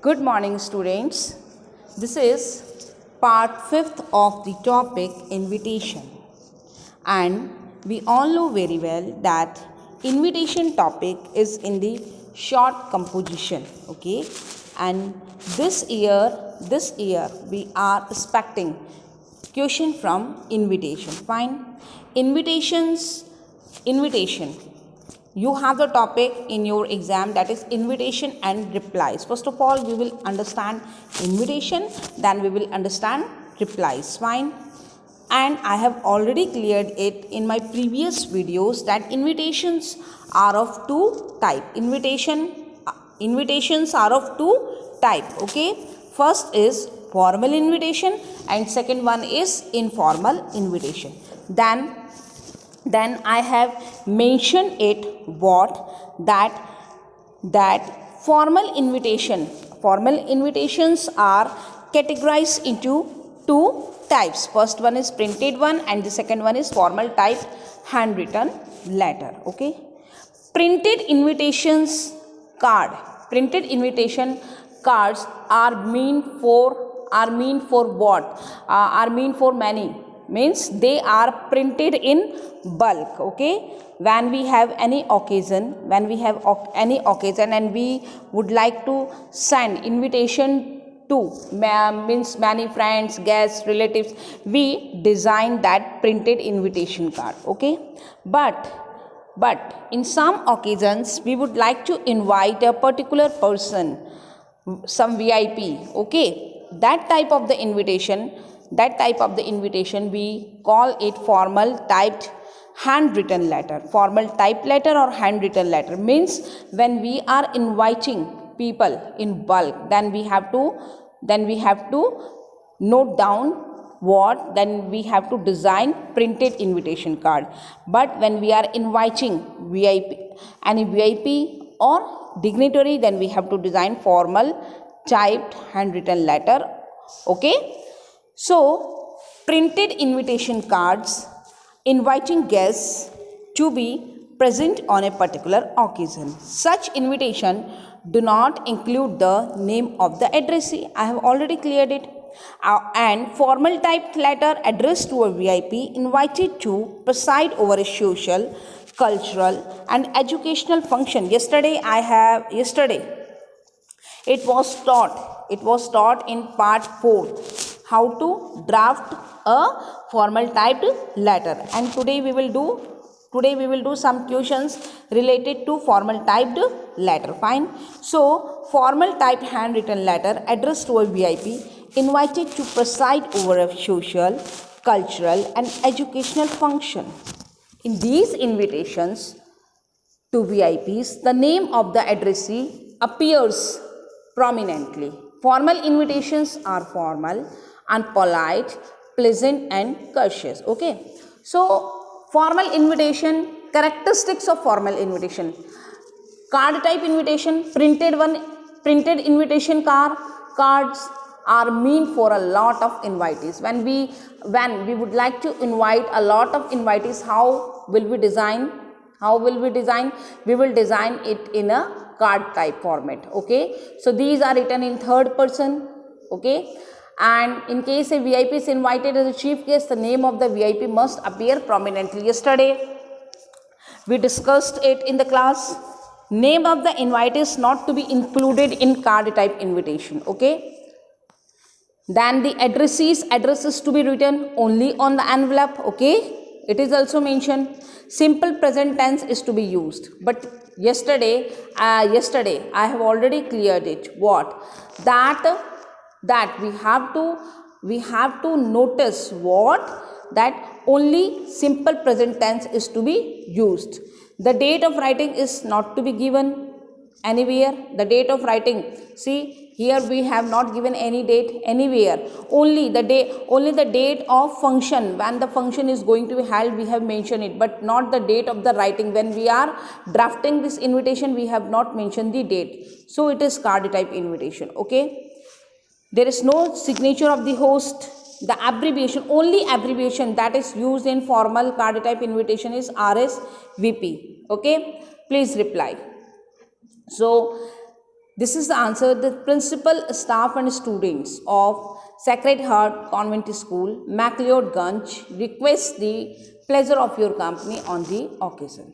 Good morning, students. This is part 5th of the topic invitation. And we all know very well that invitation topic is in the short composition. Okay. And this year we are expecting question from invitation. Fine. Invitation, you have the topic in your exam, that is invitation and replies. First of all, we will understand invitation, then we will understand replies. Fine. And I have already cleared it in my previous videos that invitations are of two type. Invitations are of two type. Okay. First is formal invitation and second one is informal invitation. Then I have mentioned it that formal invitations are categorized into two types. First one is printed one and the second one is formal type handwritten letter. Okay. Printed invitation cards are mean for what? Are mean for many, means they are printed in bulk. Okay. When we have any occasion and we would like to send invitation to means many friends, guests, relatives, we design that printed invitation card. Okay. But in some occasions we would like to invite a particular person, some VIP. Okay. That type of the invitation we call it formal typed handwritten letter. Formal typed letter or handwritten letter means when we are inviting people in bulk, then we have to note down what, then we have to design printed invitation card. But when we are inviting any VIP or dignitary, then we have to design formal typed handwritten letter. Okay. So printed invitation cards inviting guests to be present on a particular occasion. Such invitation do not include the name of the addressee. I have already cleared it. And formal typed letter addressed to a VIP invited to preside over a social, cultural and educational function. Yesterday it was taught in part 4 how to draft a formal typed letter, and today we will do some questions related to formal typed letter. Fine. So formal typed handwritten letter addressed to a VIP invited to preside over a social, cultural and educational function. In these invitations to VIPs, the name of the addressee appears prominently. Formal invitations are formal and polite, pleasant and courteous. Okay. So formal invitation, characteristics of formal invitation: card type invitation, printed invitation cards are meant for a lot of invitees. When we would like to invite a lot of invitees, how will we design? We will design it in a card type format. Okay. So these are written in third person. Okay. And in case a VIP is invited as a chief guest, the name of the VIP must appear prominently. Yesterday we discussed it in the class. Name of the invite is not to be included in card type invitation. Okay. Then the address is to be written only on the envelope. Okay. It is also mentioned. Simple present tense is to be used. But yesterday I have already cleared it. What? That we have to notice what? That only simple present tense is to be used. The date of writing is not to be given anywhere. The date of writing, see here we have not given any date anywhere. Only the date of function, when the function is going to be held, we have mentioned it, but not the date of the writing. When we are drafting this invitation, we have not mentioned the date. So it is card type invitation. Okay. There is no signature of the host. The only abbreviation that is used in formal card type invitation is RSVP. Okay. Please reply. So This is the answer. The principal, staff and students of Sacred Heart Convent School, MacLeod-Ganj, request the pleasure of your company on the occasion.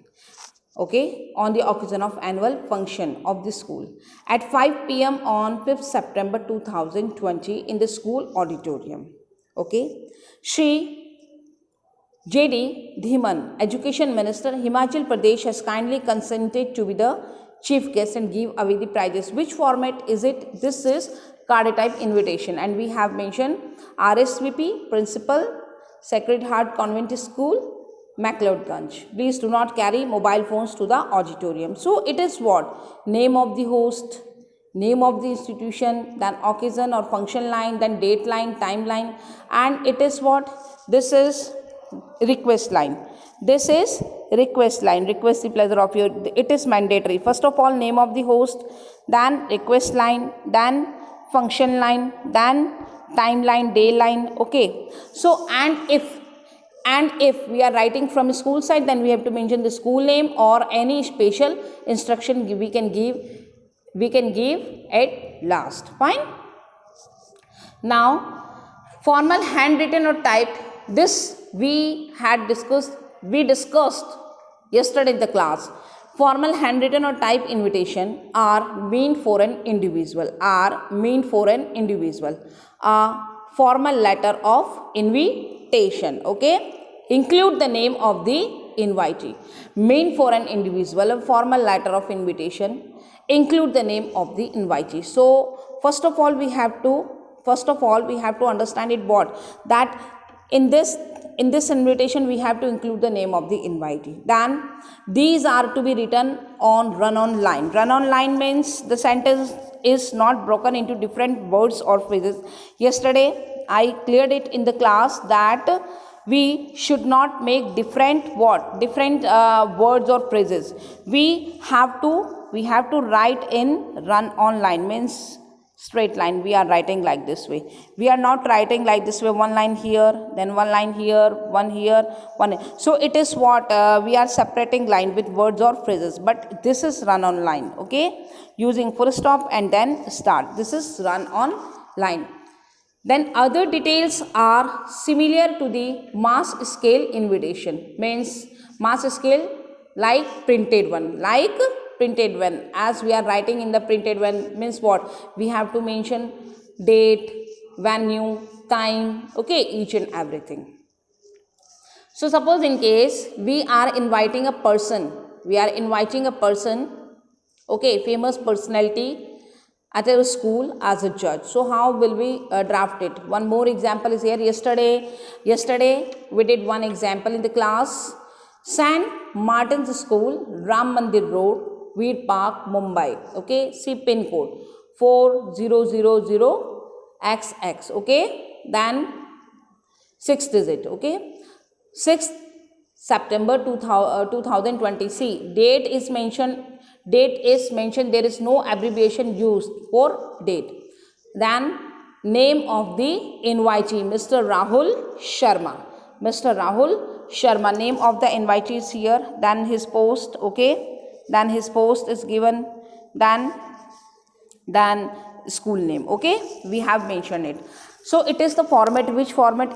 Okay, on the occasion of annual function of the school at 5 p.m. on 5th September 2020 in the school auditorium. Okay, Shri J.D. Dhiman, Education Minister, Himachal Pradesh, has kindly consented to be the chief guest and give away the prizes. Which format is it? This is card type invitation, and we have mentioned RSVP, Principal, Sacred Heart Convent School, MacLeod-Ganj. Please do not carry mobile phones to the auditorium. So it is what? Name of the host, name of the institution, then occasion or function line, then date line, timeline, and it is what? This is request line. This is request line. Request the pleasure of your. It is mandatory. First of all, name of the host, then request line, then function line, then timeline, day line. Okay. So and if we are writing from a school side, then we have to mention the school name or any special instruction we can give at last. Fine. Now, formal handwritten or typed, this we discussed yesterday in the class. Formal handwritten or typed invitation are meant for an individual. A formal letter of invitation. Okay. Include the name of the invitee. Meant for an individual, a formal letter of invitation. Include the name of the invitee. So first of all we have to understand it what? That in this invitation we have to include the name of the invitee. Then these are to be written on run-on line. Run-on line means the sentence is not broken into different words or phrases. Yesterday I cleared it in the class that we should not make different words or phrases. We have to write in run-on line, means straight line. We are writing like this way. We are not writing like this way, one line here, then one line here, one here, one. So it is what we are separating line with words or phrases, but this is run on line. Okay, using full stop and then start. This is run on line. Then other details are similar to the mass scale invitation, means mass scale like printed one, as we are writing in the printed one. Means what? We have to mention date, venue, time, okay, each and everything. So suppose in case we are inviting a person, okay, famous personality at our school as a judge. So how will we draft it? One more example is here. Yesterday we did one example in the class. St. Martin's School, Ram Mandir Road, Veer Park, Mumbai. Okay, see pin code 4000XX. Okay, then 6th digit. Okay, 6th September 2020. See, date is mentioned. There is no abbreviation used for date. Then name of the invitee, Mr. Rahul Sharma. Name of the invitee is here. Then his post. Okay, then his post is given. Then school name. Okay, we have mentioned it. So it is the format. Which format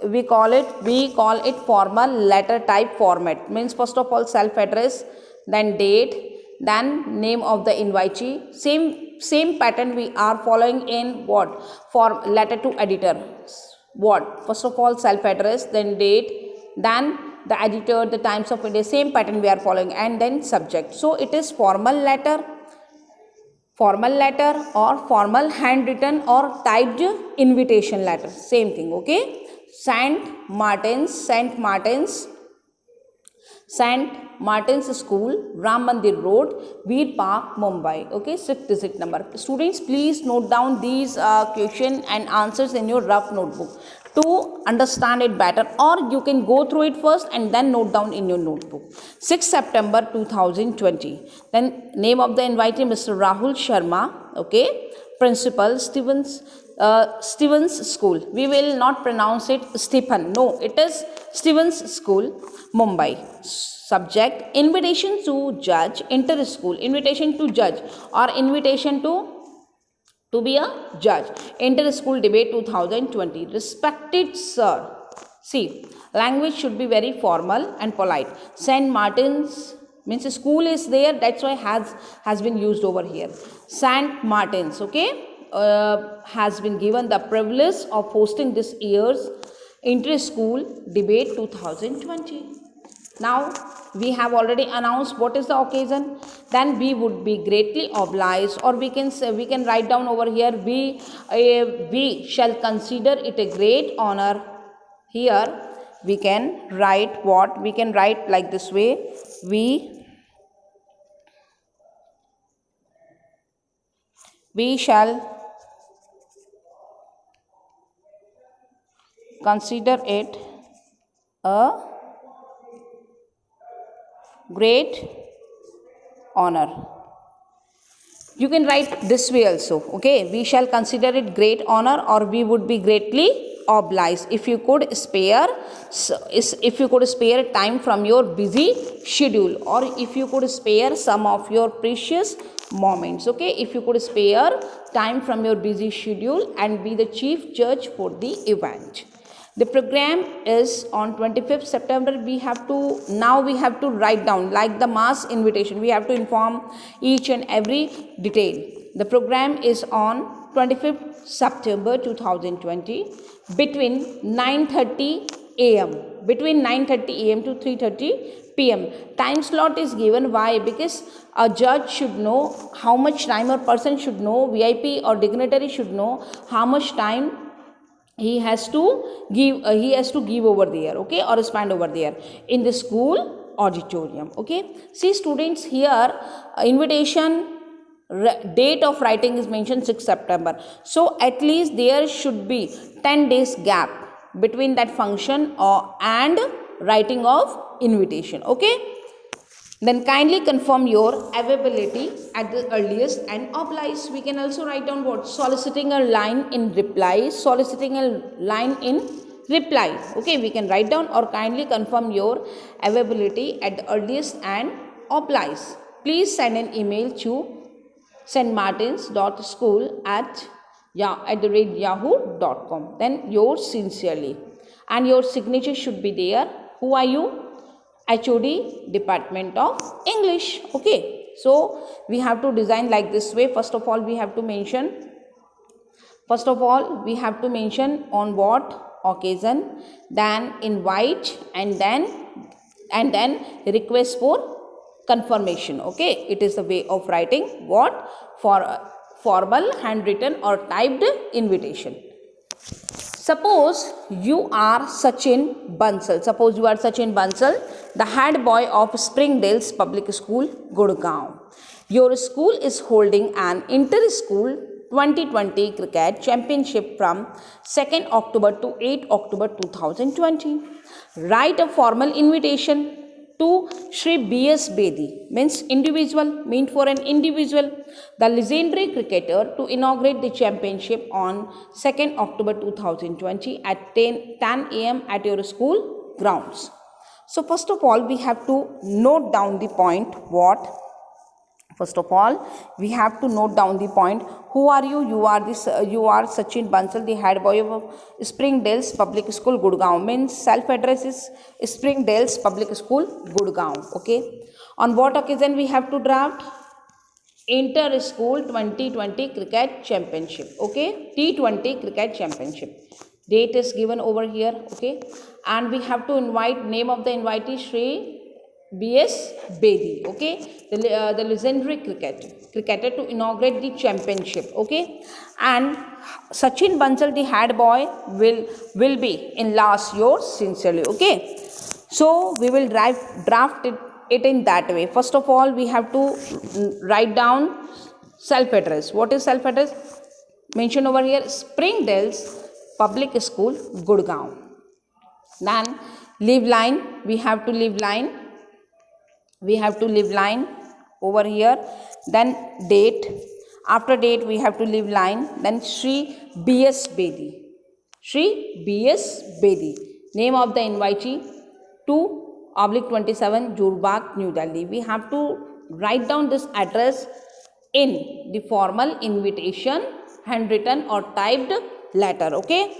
we call it? We call it formal letter type format. Means first of all self address, then date, then name of the invitee. Same pattern we are following in what? For letter to editor. What? First of all self address, then date, then the editor, the times of India. Same pattern we are following, and then subject. So it is formal letter or formal handwritten or typed invitation letter. Same thing. Okay. St. Martin's School, Ram Mandir Road, Veer Park, Mumbai. Okay, 6th digit number. Students, please note down these question and answers in your rough notebook to understand it better, or you can go through it first and then note down in your notebook. 6th September 2020. Then name of the invitee, Mr. Rahul Sharma. Okay, principal Stevens School. We will not pronounce it Stephen. No, it is Stevens School, Mumbai. Subject: invitation to judge, inter school, invitation to judge or invitation to be a judge, inter school debate 2020. Respected sir, see, language should be very formal and polite. St. Martin's means school is there, that's why has been used over here. St. Martin's, okay, has been given the privilege of hosting this year's inter school debate 2020. Now we have already announced what is the occasion. Then we would be greatly obliged, or we can say, we can write down over here, we shall consider it a great honor. Here we can write what? We can write like this way: we shall consider it a great honor. You can write this way also, okay? We shall consider it great honor, or we would be greatly obliged if you could spare time from your busy schedule, or if you could spare some of your precious moments, okay? If you could spare time from your busy schedule and be the chief judge for the event. The program is on 25th September. We have to write down like the mass invitation. We have to inform each and every detail. The program is on 25th September 2020 between 9:30 a.m. to 3:30 p.m. Time slot is given. Why? Because a judge should know how much time, or person should know, VIP or dignitary should know how much time he has to give over there, okay, or spend over there in the school auditorium, okay. See students, here invitation date of writing is mentioned 6 September. So at least there should be 10 days gap between that function and writing of invitation, okay. Then kindly confirm your availability at the earliest and oblige. We can also write down what? Soliciting a line in reply. Okay, we can write down, or kindly confirm your availability at the earliest and oblige. Please send an email to stmartins.school@yahoo.com. Then yours sincerely. And your signature should be there. Who are you? HOD, Department of English, okay. So we have to design like this way. First of all we have to mention on what occasion, then invite, and then request for confirmation, okay. It is the way of writing what? For formal handwritten or typed invitation. Suppose you are Sachin Bansal, the head boy of Springdale's Public School, Gurgaon. Your school is holding an inter-school 2020 cricket championship from 2nd October to 8 October 2020. Write a formal invitation to Shri B.S. Bedi, means for an individual, the legendary cricketer, to inaugurate the championship on 2nd October 2020 at 10 a.m. at your school grounds. So first of all we have to note down the point. Who are you? You are Sachin Bansal, the head boy of Springdale's Public School, Gurgaon. Means self-address is Springdale's Public School, Gurgaon, okay. On what occasion we have to draft? Inter-School 2020 Cricket Championship, okay. T20 Cricket Championship. Date is given over here, okay. And we have to invite, name of the invitee, Shri B.S. Bedi, okay, the legendary cricketer to inaugurate the championship, okay. And Sachin Bansal, the head boy, will be in last, yours sincerely, okay. So we will draft it in that way. First of all we have to write down self-address. What is self-address? Mention over here, Springdale's Public School, Gurgaon. Then leave line, we have to leave line over here. Then date, After date, we have to leave line. Then Shri B.S. Bedi. Shri B.S. Bedi. Name of the invitee, 2/27 Jurbagh, New Delhi. We have to write down this address in the formal invitation, handwritten or typed letter. Okay.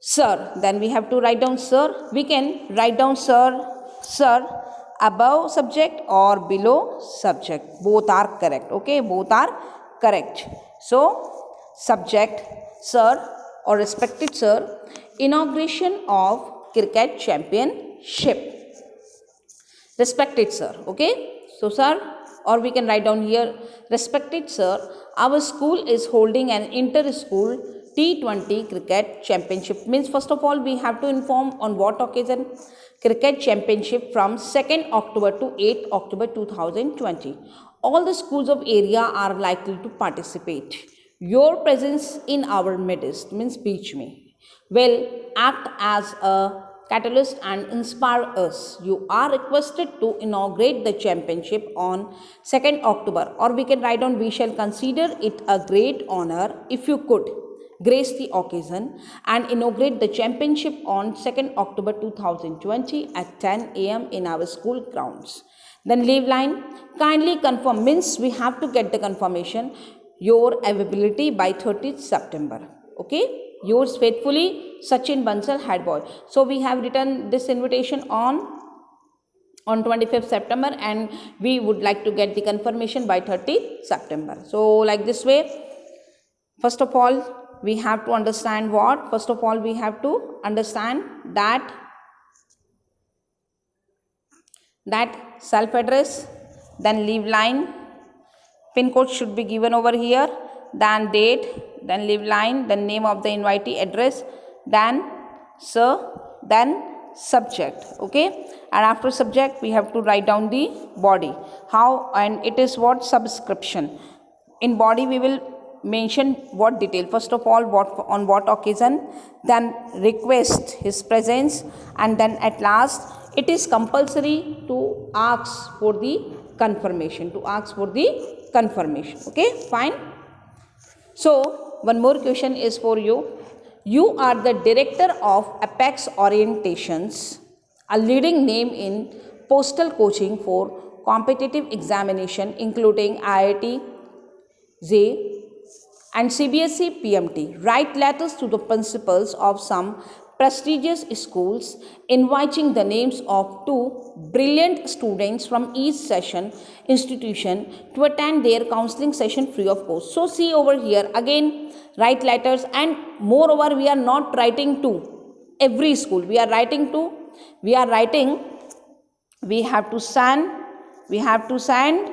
Sir. Then we have to write down sir. We can write down sir above subject or below subject. Both are correct. Okay. Both are correct. So, subject, sir or respected sir, inauguration of cricket championship. Respected sir. Okay. So, sir, or we can write down here, respected sir, our school is holding an inter-school T20 cricket championship. Means first of all, we have to inform on what occasion. Cricket championship from 2nd October to 8th October 2020. All the schools of area are likely to participate. Your presence in our midst, means beach me, will act as a catalyst and inspire us. You are requested to inaugurate the championship on 2nd October, or we can write on, we shall consider it a great honor if you could grace the occasion and inaugurate the championship on 2nd October 2020 at 10 a.m. in our school grounds. Then leave line, kindly confirm, means we have to get the confirmation, your availability by 30th September. Okay. Yours faithfully, Sachin Bansal, head boy. So we have written this invitation on 25th September and we would like to get the confirmation by 30th September. So like this way, first of all, we have to understand what? First of all, we have to understand that self-address, then leave line, pin code should be given over here, then date, then leave line, then name of the invitee, address, then sir, then subject. Okay. And after subject, we have to write down the body. How? And it is what? Subscription. In body, we will mention what detail. First of all, what on what occasion, then request his presence, and then at last it is compulsory to ask for the confirmation. Okay, fine. So one more question is for you. You are the director of Apex Orientations, a leading name in postal coaching for competitive examination including IIT, JEE and CBSE PMT. Write letters to the principals of some prestigious schools inviting the names of 2 brilliant students from each institution to attend their counseling session free of cost. So see over here again, write letters, and moreover we are not writing to every school. We have to send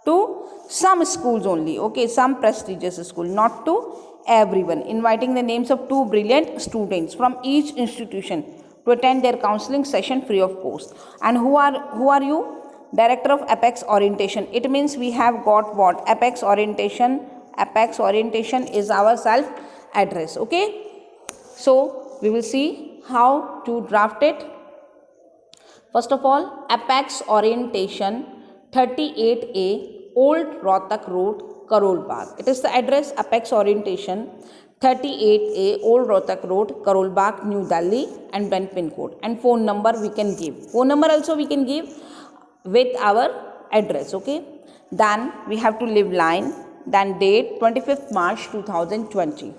to some schools only. Okay, some prestigious school, not to everyone. Inviting the names of 2 brilliant students from each institution to attend their counseling session free of cost. And who are you? Director of Apex Orientation. It means we have got what? Apex Orientation. Apex Orientation is our self address. Okay. So we will see how to draft it. First of all, Apex Orientation, 38A Old Rohtak Road, Karol Bagh. It is the address, Apex Orientation, 38A Old Rohtak Road, Karol Bagh, New Delhi, and then pin code. And phone number we can give. Phone number also we can give with our address. Okay. Then we have to leave line. Then date 25th March 2020.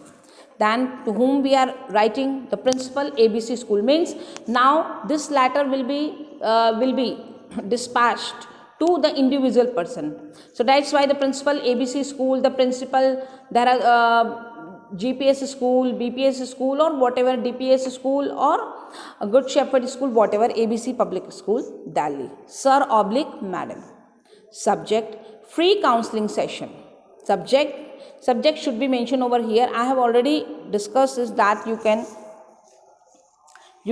Then to whom we are writing? The principal, ABC school. Means now this letter will be dispatched to the individual person. So that's why the principal, ABC school, the principal, there are GPS school, BPS school, or whatever, DPS school, or a Good Shepherd school, whatever, ABC public school, Delhi. Sir / madam. Subject, free counseling session. Subject should be mentioned over here. I have already discussed this, that you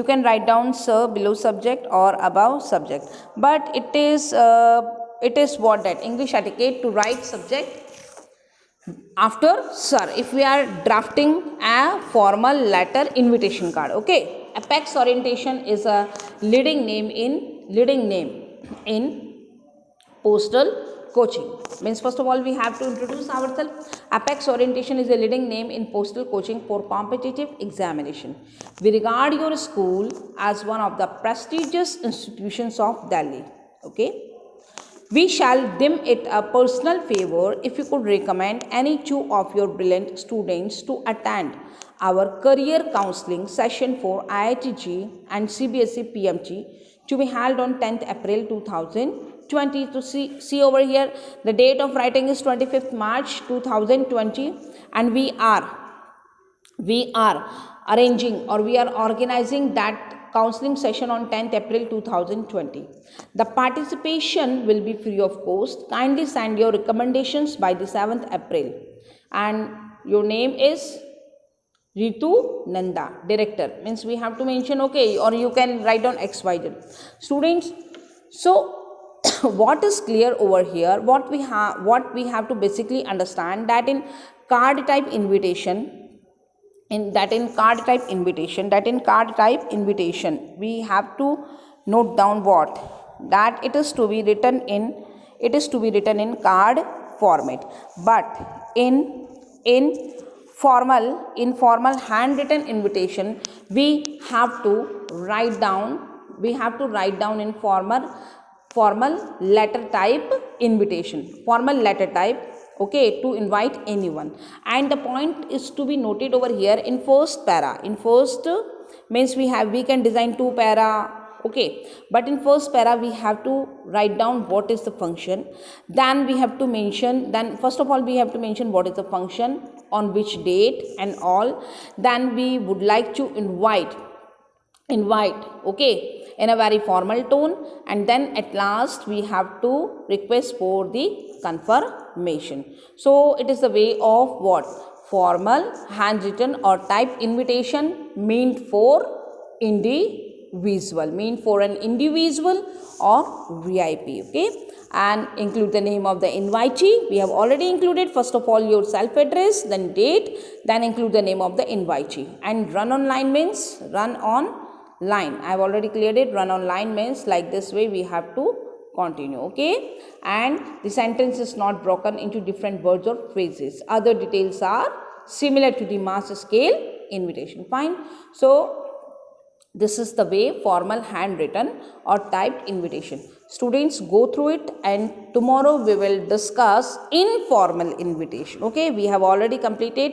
can write down sir below subject or above subject, but it is what, that English etiquette to write subject after sir if we are drafting a formal letter invitation card. Okay. Apex Orientation is a leading name in postal coaching. Means first of all we have to introduce ourselves. Apex Orientation is a leading name in postal coaching for competitive examination. We regard your school as one of the prestigious institutions of Delhi. Okay. We shall deem it a personal favor if you could recommend any two of your brilliant students to attend our career counseling session for IITG and CBSE PMG to be held on 10th April 2020. To see over here, the date of writing is 25th March 2020, and we are arranging, or we are organizing that counseling session on 10th April 2020. The participation will be free of cost. Kindly send your recommendations by the 7th April. And your name is Ritu Nanda, director. Means we have to mention, okay, or you can write down XYZ. Students, so what is clear over here, what we have to basically understand, that in card type invitation, we have to note down what, that it is to be written in card format, but in informal handwritten invitation we have to write down in formal letter type invitation, okay, to invite anyone. And the point is to be noted over here in first para. In first means we can design two para, okay, but in first para we have to write down what is the function. Then first of all we have to mention what is the function, on which date and all. Then we would like to invite, okay, in a very formal tone, and then at last we have to request for the confirmation. So it is the way of what, formal handwritten or typed invitation meant for an individual or VIP, okay. And include the name of the invitee. We have already included, first of all, your self address, then date, then include the name of the invitee. And run online means run on line. I have already cleared it. Run on line means like this way we have to continue, okay. And the sentence is not broken into different words or phrases. Other details are similar to the mass scale invitation. Fine. So this is the way formal handwritten or typed invitation. Students, go through it, and tomorrow we will discuss informal invitation. Okay, we have already completed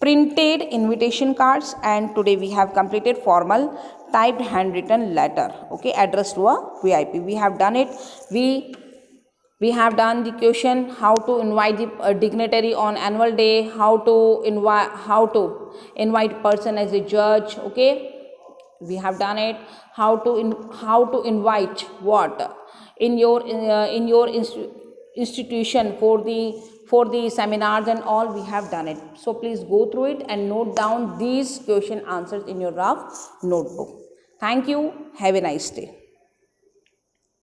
printed invitation cards, and today we have completed formal typed handwritten letter, okay, addressed to a VIP. We have done it. We have done the question how to invite the dignitary on annual day, how to invite person as a judge, okay. We have done it. How to invite what in your institution for the seminars and all. We have done it. So please go through it and note down these question answers in your rough notebook. Thank you. Have a nice day.